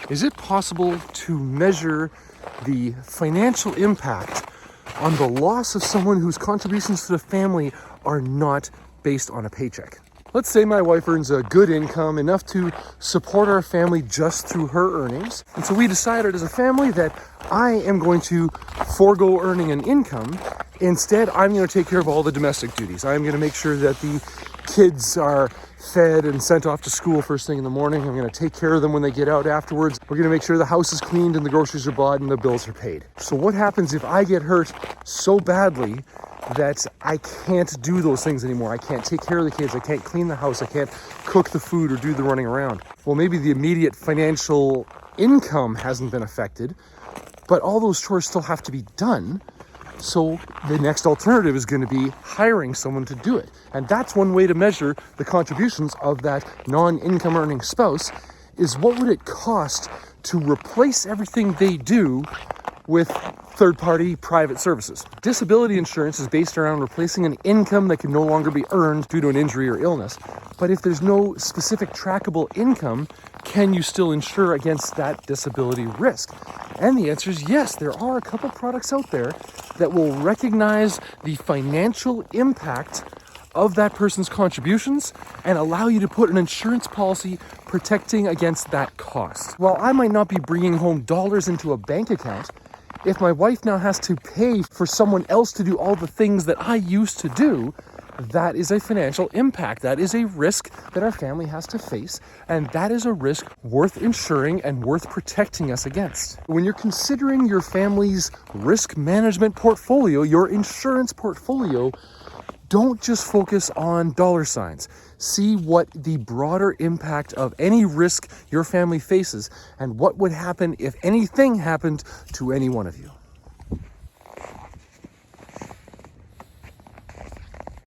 Is it possible to measure the financial impact on the loss of someone whose contributions to the family are not based on a paycheck? Let's say my wife earns a good income, enough to support our family just through her earnings. And so we decided as a family that I am going to forego earning an income. Instead, I'm going to take care of all the domestic duties. I'm going to make sure that the kids are fed and sent off to school first thing in the morning. I'm going to take care of them when they get out afterwards. We're going to make sure the house is cleaned and the groceries are bought and the bills are paid. So what happens if I get hurt so badly that I can't do those things anymore? I can't take care of the kids, I can't clean the house, I can't cook the food or do the running around. Well, maybe the immediate financial income hasn't been affected, but all those chores still have to be done. So the next alternative is going to be hiring someone to do it. And that's one way to measure the contributions of that non-income earning spouse, is what would it cost to replace everything they do with third-party private services. Disability insurance is based around replacing an income that can no longer be earned due to an injury or illness. But if there's no specific trackable income, can you still insure against that disability risk? And the answer is yes. There are a couple products out there that will recognize the financial impact of that person's contributions and allow you to put an insurance policy protecting against that cost. While I might not be bringing home dollars into a bank account, if my wife now has to pay for someone else to do all the things that I used to do, that is a financial impact. That is a risk that our family has to face, and that is a risk worth insuring and worth protecting us against. When you're considering your family's risk management portfolio, your insurance portfolio, don't just focus on dollar signs. See what the broader impact of any risk your family faces and what would happen if anything happened to any one of you.